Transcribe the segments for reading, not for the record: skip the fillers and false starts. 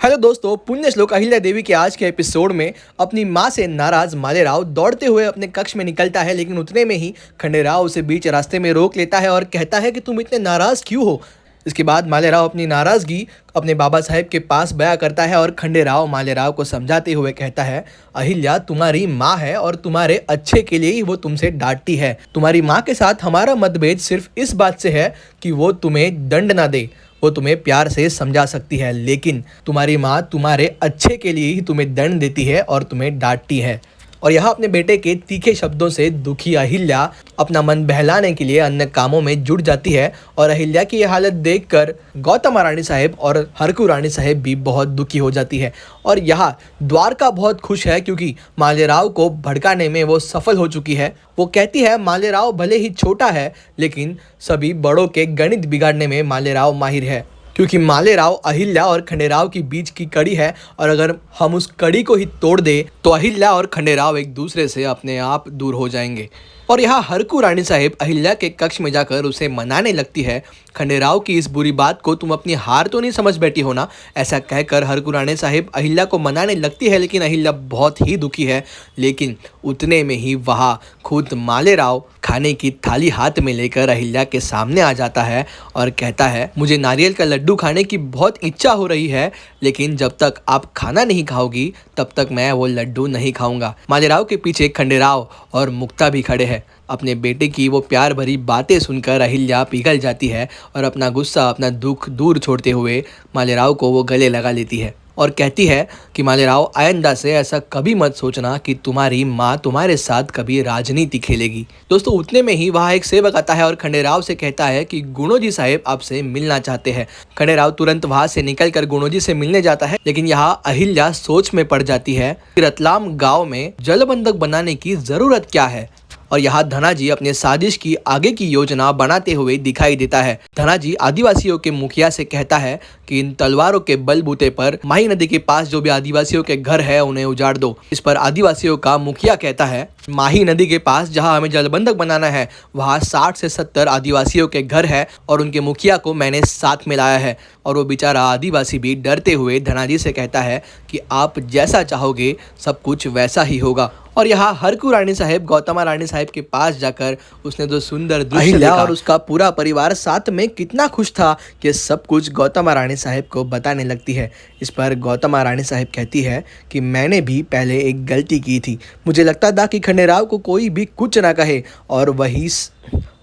Hello दोस्तों, पुण्य श्लोक अहिल्या देवी के आज के एपिसोड में अपनी मां से नाराज मालेराव दौड़ते हुए अपने कक्ष में निकलता है, लेकिन उतने में ही खंडेराव उसे बीच रास्ते में रोक लेता है और कहता है कि तुम इतने नाराज क्यों हो। इसके बाद मालेराव अपनी नाराजगी अपने बाबा साहेब के पास बयां करता है और खंडेराव मालेराव को समझाते हुए कहता है, अहिल्या तुम्हारी माँ है और तुम्हारे अच्छे के लिए ही वो तुमसे डांटती है। तुम्हारी माँ के साथ हमारा मतभेद सिर्फ इस बात से है कि वो तुम्हें दंड ना दे, वो तुम्हें प्यार से समझा सकती है, लेकिन तुम्हारी माँ तुम्हारे अच्छे के लिए ही तुम्हें दंड देती है और तुम्हें डांटती है। और यहाँ अपने बेटे के तीखे शब्दों से दुखी अहिल्या अपना मन बहलाने के लिए अन्य कामों में जुट जाती है और अहिल्या की यह हालत देखकर गौतमा रानी साहेब और हरकू रानी साहेब भी बहुत दुखी हो जाती है। और यहाँ द्वारका बहुत खुश है क्योंकि मालेराव को भड़काने में वो सफल हो चुकी है। वो कहती है मालेराव भले ही छोटा है, लेकिन सभी बड़ों के गणित बिगाड़ने में मालेराव माहिर है, क्योंकि मालेराव अहिल्या और खंडेराव की बीच की कड़ी है और अगर हम उस कड़ी को ही तोड़ दें तो अहिल्या और खंडेराव एक दूसरे से अपने आप दूर हो जाएंगे। और यहाँ हरकू रानी साहेब अहिल्या के कक्ष में जाकर उसे मनाने लगती है। खंडेराव की इस बुरी बात को तुम अपनी हार तो नहीं समझ बैठी हो ना, ऐसा कहकर हरकू रानी साहेब अहिल्या को मनाने लगती है, लेकिन अहिल्या बहुत ही दुखी है। लेकिन उतने में ही वहाँ खुद मालेराव खाने की थाली हाथ में लेकर अहिल्या के सामने आ जाता है और कहता है, मुझे नारियल का लड्डू खाने की बहुत इच्छा हो रही है, लेकिन जब तक आप खाना नहीं खाओगी तब तक मैं वो लड्डू नहीं खाऊंगा। मालेराव के पीछे खंडेराव और मुक्ता भी खड़े हैं। अपने बेटे की वो प्यार भरी बातें सुनकर अहिल्या पिघल जाती है और अपना गुस्सा, अपना दुख दूर छोड़ते हुए मालेराव को वो गले लगा लेती है और कहती है कि मालेराव, आइंदा से ऐसा कभी मत सोचना कि तुम्हारी माँ तुम्हारे साथ कभी राजनीति खेलेगी। दोस्तों, उतने में ही वहाँ एक सेवक आता है और खंडेराव से कहता है कि गुणोजी साहेब आपसे मिलना चाहते हैं। खंडेराव तुरंत वहाँ से निकलकर गुणोजी से मिलने जाता है, लेकिन यहाँ अहिल्या सोच में पड़ जाती है कि रतलाम गाँव में जलबंधक बनाने की जरूरत क्या है। और यहाँ धनाजी अपने साजिश की आगे की योजना बनाते हुए दिखाई देता है। धनाजी आदिवासियों के मुखिया से कहता है कि इन तलवारों के बलबूते पर माही नदी के पास जो भी आदिवासियों के घर है उन्हें उजाड़ दो। इस पर आदिवासियों का मुखिया कहता है, माही नदी के पास जहाँ हमें जलबंधक बनाना है वहाँ 60 से 70 आदिवासियों के घर है और उनके मुखिया को मैंने साथ में लाया है। और वो बेचारा आदिवासी भी डरते हुए धनाजी से कहता है कि आप जैसा चाहोगे सब कुछ वैसा ही होगा। और यहाँ हरकू रानी साहेब गौतमा रानी साहेब के पास जाकर उसने जो सुंदर दृश्य देखा और उसका पूरा परिवार साथ में कितना खुश था, कि सब कुछ गौतमा रानी साहेब को बताने लगती है। इस पर गौतमा रानी साहेब कहती है कि मैंने भी पहले एक गलती की थी। मुझे लगता था कि खंडेराव को कोई भी कुछ ना कहे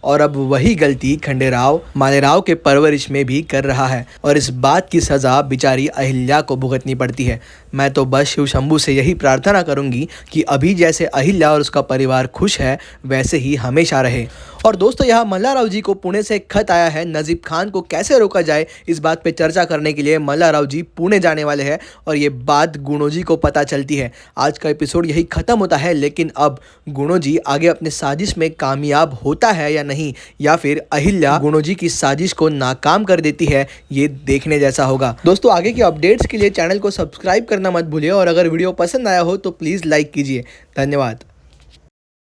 और अब वही गलती खंडेराव मालेराव के परवरिश में भी कर रहा है और इस बात की सज़ा बेचारी अहिल्या को भुगतनी पड़ती है। मैं तो बस शिव शंभू से यही प्रार्थना करूंगी कि अभी जैसे अहिल्या और उसका परिवार खुश है वैसे ही हमेशा रहे। और दोस्तों, यहाँ मल्हाराव जी को पुणे से एक खत आया है। नजीब खान को कैसे रोका जाए इस बात पे चर्चा करने के लिए मल्हाराव जी पुणे जाने वाले हैं और ये बात गुणो जी को पता चलती है। आज का एपिसोड यही खत्म होता है, लेकिन अब गुणो जी आगे अपने साजिश में कामयाब होता है या नहीं, या फिर अहिल्या गुणो जी की साजिश को नाकाम कर देती है, ये देखने जैसा होगा। दोस्तों, आगे की अपडेट्स के लिए चैनल को सब्सक्राइब करना मत भूलिए और अगर वीडियो पसंद आया हो तो प्लीज़ लाइक कीजिए। धन्यवाद।